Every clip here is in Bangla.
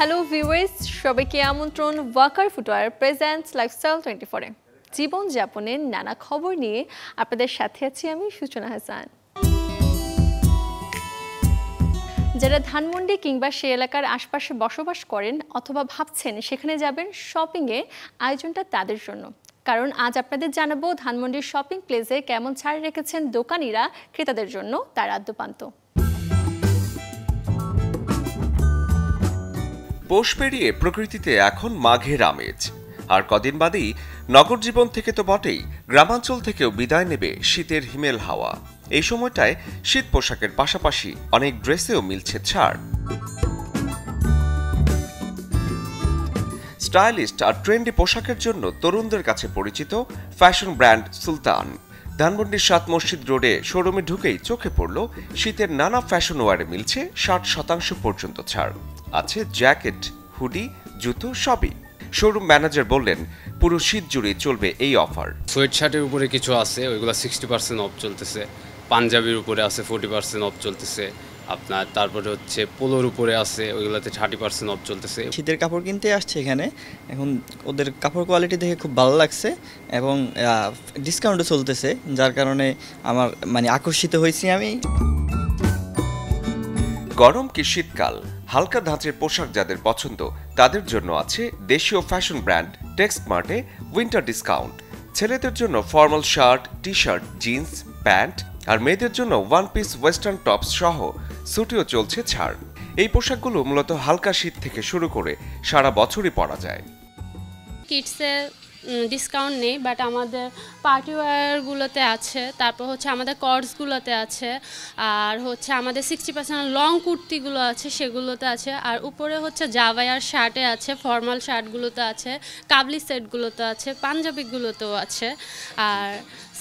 হ্যালো ভিউয়ার্স, সবাইকে আমন্ত্রণ ওয়াকার ফুটওয়্যার প্রেজেন্টস লাইফস্টাইল 24 এ জীবনযাপনের নানা খবর নিয়ে আপনাদের সাথে আছি আমি সূচনা হাসান। যারা ধানমন্ডি কিংবা সে এলাকার আশপাশে বসবাস করেন অথবা ভাবছেন সেখানে যাবেন শপিংয়ে, আয়োজনটা তাদের জন্য। কারণ আজ আপনাদের জানাবো ধানমন্ডির শপিং প্লেসে কেমন ছাড় রেখেছেন দোকানিরা ক্রেতাদের জন্য তার আদ্যপান্ত। পৌষ পেরিয়ে প্রকৃতিতে এখন মাঘের আমেজ, আর কদিন বাদেই নগর জীবন থেকে তো বটেই গ্রামাঞ্চল থেকেও বিদায় নেবে শীতের হিমেল হাওয়া। এই সময়টায় শীত পোশাকের পাশাপাশি অনেক ড্রেসেও মিলছে ছাড়। স্টাইলিস্ট আর ট্রেন্ডি পোশাকের জন্য তরুণদের কাছে পরিচিত ফ্যাশন ব্র্যান্ড সুলতান ধানমন্ডির 7 মসজিদ রোডে শোরুমে ঢুকেই চোখে পড়ল শীতের নানা ফ্যাশন ওয়ারে মিলছে 60% পর্যন্ত ছাড়। আছে জ্যাকেট, হুডি, জুতো সবই। শোরুম ম্যানেজার বললেন পুরো শীত জুড়ে চলবে এই অফার। সোয়েট শার্টের উপরে কিছু আছে, ওইগুলো 60% অফ চলতেছে। পাঞ্জাবির উপরে আছে 40% অফ চলতেছে আপনার। তারপরে হচ্ছে পোলোর উপরে আছে, ওইগুলোতে 30% অফ চলতেছে। শীতের কাপড় কিনতে আসছে এখানে, এখন ওদের কাপড় কোয়ালিটি দেখে খুব ভালো লাগছে এবং ডিসকাউন্টও চলতেছে, যার কারণে আমার আকর্ষিত হয়েছি আমি। গরম কি শীতকাল, হালকা ধাঁচের পোশাক যাদের পছন্দ তাদের জন্য আছে দেশীয় ফ্যাশন ব্র্যান্ড টেক্সমার্টে উইন্টার ডিসকাউন্ট। ছেলেদের জন্য formal shirt, T shirt, jeans, pant, আর মেয়েদের জন্য ওয়ান পিস ওয়েস্টার্ন টপস সহ স্যুটেও চলছে ছাড়। এই পোশাকগুলো মূলত হালকা শীত থেকে শুরু করে সারা বছরই পরা যায়। কিডসে ডিসকাউন্ট নেই, বাট আমাদের পার্টি ওয়্যারগুলোতে আছে, তারপর হচ্ছে আমাদের কর্ডসগুলোতে আছে, আর হচ্ছে আমাদের 60% লং কুর্তিগুলো আছে সেগুলোতে আছে, আর উপরে হচ্ছে জাভায়ার শার্টে আছে, ফর্মাল শার্টগুলোতে আছে, কাবলি সেটগুলোতে আছে, পাঞ্জাবিগুলোতেও আছে, আর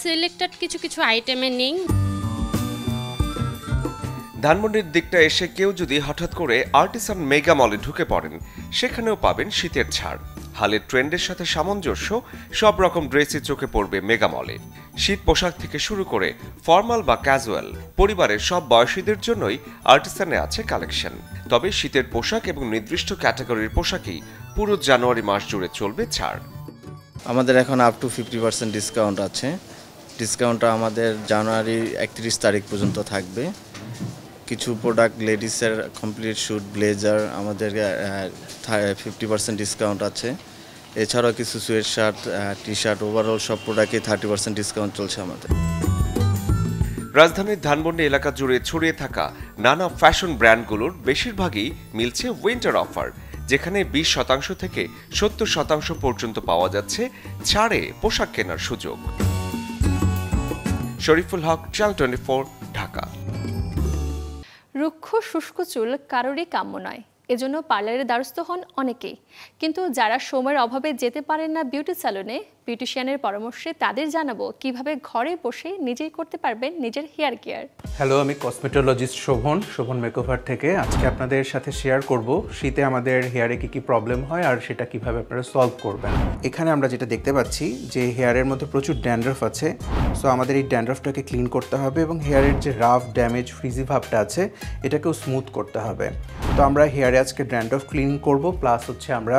সিলেক্টেড কিছু কিছু আইটেমে নেই। ধানমন্ডির দিকটা এসে কেউ যদি হঠাৎ করে আর্টিসান মেগা মলে ঢুকে পড়েন, সেখানেও পাবেন শীতের ছাড়। হালের ট্রেন্ডের সাথে সামঞ্জস্য সব রকম ড্রেসই চোখে পড়বে মেগা মলে। শীত পোশাক থেকে শুরু করে ফর্মাল বা ক্যাজুয়াল, পরিবারের সব বয়সীদের জন্যই আর্টিসানে আছে কালেকশন। তবে শীতের পোশাক এবং নির্দিষ্ট ক্যাটাগরির পোশাকেই পুরো জানুয়ারি মাস জুড়ে চলবে ছাড়। আমাদের এখন আপ টু 50% ডিসকাউন্ট আছে। ডিসকাউন্টটা আমাদের জানুয়ারি 31 তারিখ পর্যন্ত থাকবে। কিছু প্রোডাক্ট লেডিসের কমপ্লিট স্যুট, ব্লেজার আমাদের 50% ডিসকাউন্ট আছে। এছাড়াও কিছু sweat shirt, T shirt, overall সব প্রোডাক্টে 30% ডিসকাউন্ট চলছে আমাদের। রাজধানীর ধানমন্ডি এলাকা জুড়ে ছড়িয়ে থাকা নানা ফ্যাশন ব্র্যান্ডগুলোর বেশিরভাগই মিলছে উইন্টার অফার, যেখানে 20% থেকে 70% পর্যন্ত পাওয়া যাচ্ছে ছাড়ে পোশাক কেনার সুযোগ। শরীফুল হক, চ্যানেল 24, ঢাকা। রুক্ষ শুষ্ক চুল কারোরই কাম্য নয়, এজন্য পার্লারের দ্বারস্থ হন অনেকেই। কিন্তু যারা সময়ের অভাবে যেতে পারেন না বিউটি স্যালনে, বিউটিশিয়ানের পরামর্শে তাদের জানাবো কিভাবে ঘরে বসে নিজেই করতে পারবেন নিজের হেয়ার কেয়ার। হ্যালো, আমি কসমেটোলজিস্ট শোভন মেকওভার থেকে আজকে আপনাদের সাথে শেয়ার করব শীতে আমাদের হেয়ারে কি প্রবলেম হয় আর সেটা কিভাবে আপনারা সলভ করবেন। এখানে আমরা যেটা দেখতে পাচ্ছি যে হেয়ারের মধ্যে প্রচুর ড্যান্ড্রফ আছে, সো আমাদের এই ড্যান্ড্রফটাকে ক্লিন করতে হবে এবং হেয়ারের যে রাফ, ড্যামেজ, ফ্রিজি ভাবটা আছে এটাকেও স্মুথ করতে হবে। তো আমরা হেয়ারে আজকে ড্যান্ড্রফ ক্লিন করব, প্লাস হচ্ছে আমরা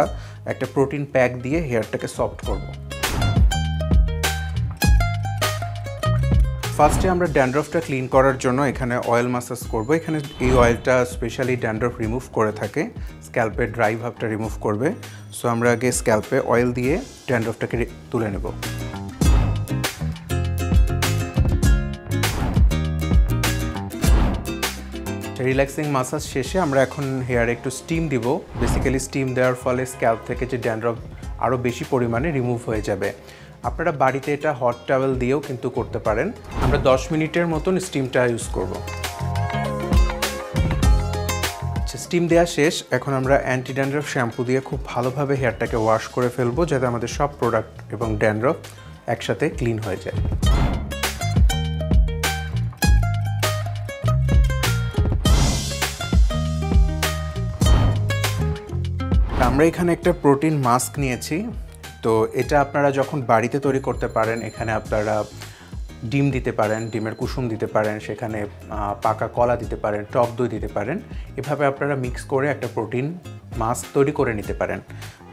একটা প্রোটিন প্যাক দিয়ে হেয়ারটাকে সফট করব। ফার্স্টে আমরা ড্যান্ড্রফটা ক্লিন করার জন্য এখানে অয়েল মাসাজ করব। এখানে এই অয়েলটা স্পেশালি ড্যান্ড্রফ রিমুভ করে থাকে, স্ক্যাল্পের ড্রাই ভাবটা রিমুভ করবে। সো আমরা আগে স্ক্যাল্পে অয়েল দিয়ে ড্যান্ড্রফটাকে তুলে নেব। রিল্যাক্সিং মাসাজ শেষে আমরা এখন হেয়ারে একটু স্টিম দিব। বেসিক্যালি স্টিম দেওয়ার ফলে স্ক্যাল্প থেকে যে ড্যান্ড্রফ আরও বেশি পরিমাণে রিমুভ হয়ে যাবে। আপনারা বাড়িতে এটা হট টাওয়েল দিয়েও কিন্তু করতে পারেন। আমরা 10 মিনিটের মতন স্টিমটা ইউজ করব। স্টিম দেওয়া শেষ, এখন আমরা অ্যান্টি ড্যান্ড্রফ শ্যাম্পু দিয়ে খুব ভালোভাবে হেয়ারটাকে ওয়াশ করে ফেলবো, যাতে আমাদের সব প্রোডাক্ট এবং ড্যান্ড্রফ একসাথে ক্লিন হয়ে যায়। আমরা এখানে একটা প্রোটিন মাস্ক নিয়েছি। তো এটা আপনারা যখন বাড়িতে তৈরি করতে পারেন, এখানে আপনারা ডিম দিতে পারেন, ডিমের কুসুম দিতে পারেন, সেখানে পাকা কলা দিতে পারেন, টক দই দিতে পারেন। এভাবে আপনারা মিক্স করে একটা প্রোটিন মাস্ক তৈরি করে নিতে পারেন।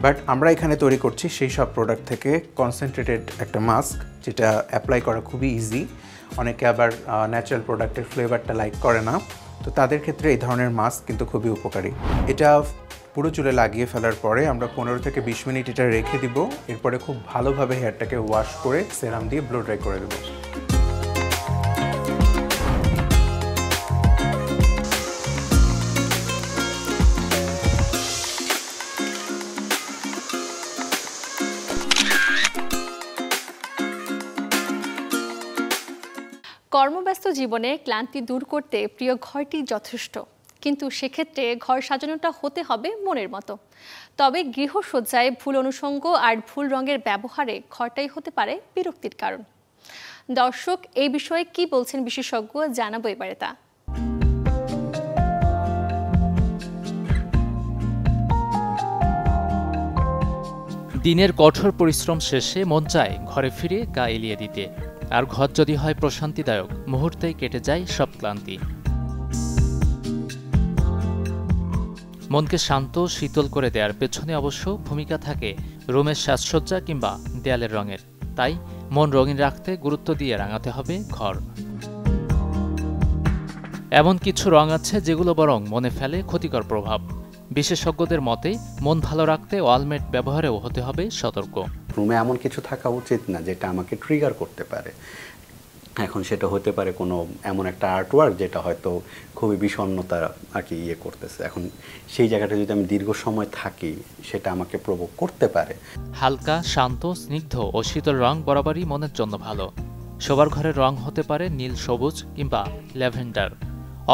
বাট আমরা এখানে তৈরি করছি সেই সব প্রোডাক্ট থেকে কনসেন্ট্রেটেড একটা মাস্ক, যেটা অ্যাপ্লাই করা খুবই ইজি। অনেকে আবার ন্যাচারাল প্রোডাক্টের ফ্লেভারটা লাইক করে না, তো তাদের ক্ষেত্রে এই ধরনের মাস্ক কিন্তু খুবই উপকারী। এটা পুরো চুলে লাগিয়ে ফেলার পরে আমরা 15 থেকে 20 মিনিট এটা রেখে দিব। এরপরে খুব ভালোভাবে হেয়ারটাকে ওয়াশ করে সেরাম দিয়ে ব্লো ড্রাই করে দেবো। কর্মব্যস্ত জীবনে ক্লান্তি দূর করতে প্রিয় ঘরটি যথেষ্ট, কিন্তু সেক্ষেত্রে ঘর সাজানোটা হতে হবে মনের মতো। তবে গৃহসজ্জায় ভুল অনুষঙ্গ আর ভুল রঙের ব্যবহারে ঘরটাই হতে পারে বিরক্তির কারণ। দর্শক, এই বিষয়ে কি বলছেন বিশেষজ্ঞ, জানাবো এবারে তা। দিনের কঠোর পরিশ্রম শেষে মন চায় ঘরে ফিরে গা এলিয়ে দিতে, আর ঘর যদি হয় প্রশান্তিদায়ক, মুহূর্তেই কেটে যায় সব ক্লান্তি। মনকে শান্ত শীতল করে দেওয়ার পেছনে অবশ্য ভূমিকা থাকে রুমের সাজসজ্জা কিংবা দেয়ালের রঙের। তাই মন রঙিন রাখতে গুরুত্ব দিয়ে রাঙাতে হবে ঘর। এমন কিছু রং আছে যেগুলো বরং মনে ফেলে ক্ষতিকর প্রভাব। বিশেষজ্ঞদের মতে মন ভালো রাখতে ওয়ালমেট ব্যবহারেও হতে হবে সতর্ক। রুমে এমন কিছু থাকা উচিত না যেটা আমাকে ট্রিগার করতে পারে। এখন সেটা হতে পারে কোনো এমন একটা আর্টওয়ার্ক যেটা হয়তো খুবই বিষণ্ণতা আর কি করতেছে। এখন সেই জায়গাটা যদি আমি দীর্ঘ সময় থাকি, সেটা আমাকে প্রভোগ করতে পারে। হালকা, শান্ত, স্নিগ্ধ ও শীতল রং বরাবরই মনের জন্য ভালো। শোবার ঘরের রং হতে পারে নীল, সবুজ কিংবা ল্যাভেন্ডার।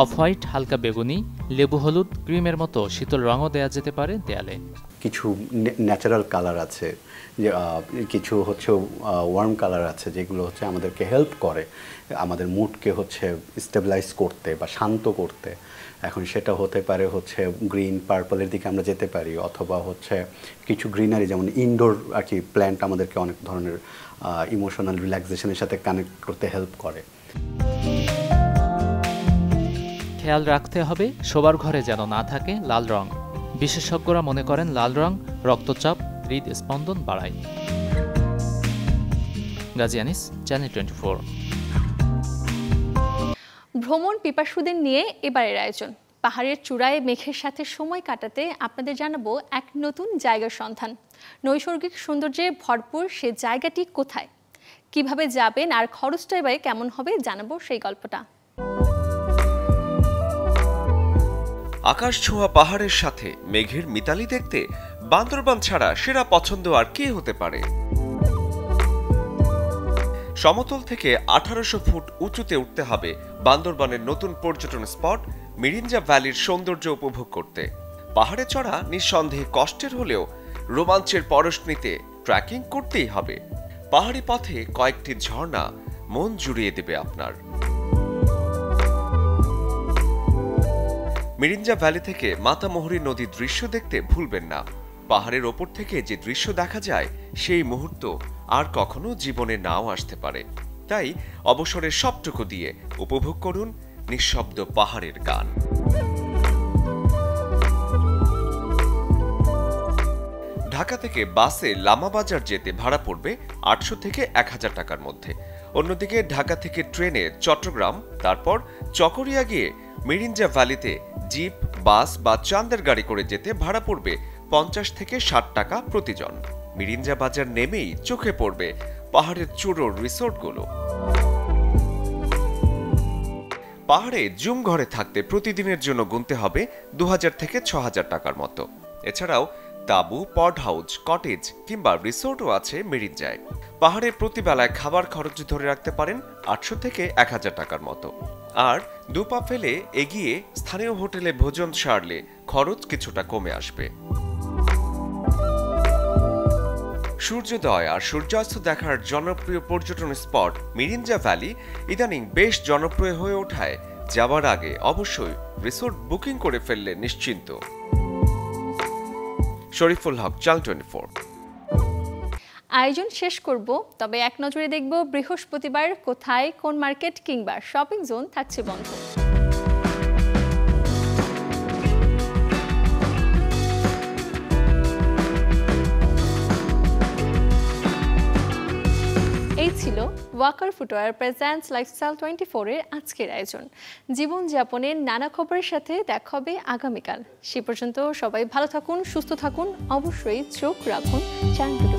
অফ হোয়াইট, হালকা বেগুনি, লেবু হলুদ, ক্রিমের মতো শীতল রঙও দেওয়া যেতে পারে দেয়ালে। কিছু ন্যাচারাল কালার আছে, যে কিছু হচ্ছে ওয়ার্ম কালার আছে, যেগুলো হচ্ছে আমাদেরকে হেল্প করে আমাদের মুডকে হচ্ছে স্টেবিলাইজ করতে বা শান্ত করতে। এখন সেটা হতে পারে হচ্ছে গ্রিন, পার্পলের দিকে আমরা যেতে পারি, অথবা হচ্ছে কিছু গ্রিনারি, যেমন ইনডোর আর কি প্ল্যান্ট আমাদেরকে অনেক ধরনের ইমোশনাল রিল্যাক্সেশনের সাথে কানেক্ট করতে হেল্প করে। খেয়াল রাখতে হবে শোবার ঘরে যেন না থাকে লাল রং। বিশেষজ্ঞরা মনে করেন লাল রং রক্তচাপ, হৃদস্পন্দন বাড়ায়। গাজী আনিস, চ্যানেল 24। ভ্রমণ পিপাসুদের নিয়ে এবারের আয়োজন। পাহাড়ের চূড়ায় মেঘের সাথে সময় কাটাতে আপনাদের জানাবো এক নতুন জায়গার সন্ধান। নৈসর্গিক সৌন্দর্যে ভরপুর সে জায়গাটি কোথায়, কিভাবে যাবেন আর খরচটা এবারে কেমন হবে, জানাবো সেই গল্পটা। আকাশ ছোঁয়া পাহাড়ের সাথে মেঘের মিতালি দেখতে বান্দরবান ছাড়া সেরা পছন্দ আর কে হতে পারে। সমতল থেকে 1800 ফুট উঁচুতে উঠতে হবে বান্দরবানের নতুন পর্যটন স্পট মিরিঞ্জা ভ্যালির সৌন্দর্য উপভোগ করতে। পাহাড়ে চড়া নিঃসন্দেহে কষ্টের হলেও রোমাঞ্চের পরশ নিতে ট্রেকিং করতেই হবে। পাহাড়ি পথে কয়েকটি ঝর্ণা মন জুড়িয়ে দেবে আপনার। মিরিঞ্জা ভ্যালি থেকে মাতামুহুরী নদীর দৃশ্য দেখতে ভুলবেন না। পাহাড়ের ওপর থেকে যে দৃশ্য দেখা যায়, সেই মুহূর্ত আর কখনো জীবনে নাও আসতে পারে। তাই অবসরের সবটুকু দিয়ে উপভোগ করুন নিঃশব্দ পাহাড়ের গান। ঢাকা থেকে বাসে লামাবাজার যেতে ভাড়া পড়বে 800 থেকে 1000 টাকার মধ্যে। অন্যদিকে ঢাকা থেকে ট্রেনে চট্টগ্রাম, তারপর চকরিয়া গিয়ে মিরিঞ্জা ভ্যালিতে জিপ, বাস বা চান্দের গাড়ি করে যেতে ভাড়া পড়বে 50 থেকে 60 টাকা প্রতিজন। মিরিঞ্জা বাজার নেমেই চোখে পড়বে পাহাড়ের চূড়োর রিসোর্টগুলো। পাহাড়ে জুম ঘরে থাকতে প্রতিদিনের জন্য গুনতে হবে 2000 থেকে 6000 টাকার মতো। এছাড়াও তাঁবু, পড হাউস, কটেজ কিংবা রিসোর্টও আছে মিরিঞ্জায়। পাহাড়ে প্রতিবেলায় খাবার খরচ ধরে রাখতে পারেন 800 থেকে 1000 টাকার মতো। আর দুপা ফেলে এগিয়ে স্থানীয় হোটেলে ভোজন সারলে খরচ কিছুটা কমে আসবে। সূর্যোদয় আর সূর্যাস্ত দেখার জনপ্রিয় পর্যটন স্পট মিরিঞ্জা ভ্যালি ইদানিং বেশ জনপ্রিয় হয়ে ওঠায় যাবার আগে অবশ্যই রিসোর্ট বুকিং করে ফেললে নিশ্চিন্ত। শরীফুল হক, চ্যানেল 24। আয়োজন শেষ করব, তবে এক নজরে দেখব বৃহস্পতিবার কোথায় কোন মার্কেট কিংবা শপিং জোন থাকছে বন্ধ। এই ছিল ওয়াকার ফুটওয়্যার প্রেজেন্টস লাইফস্টাইল 24 এর আজকের আয়োজন। জীবনযাপনের নানা খবরের সাথে দেখা হবে আগামীকাল। সে পর্যন্ত সবাই ভালো থাকুন, সুস্থ থাকুন, অবশ্যই চোখ রাখুন চ্যানেল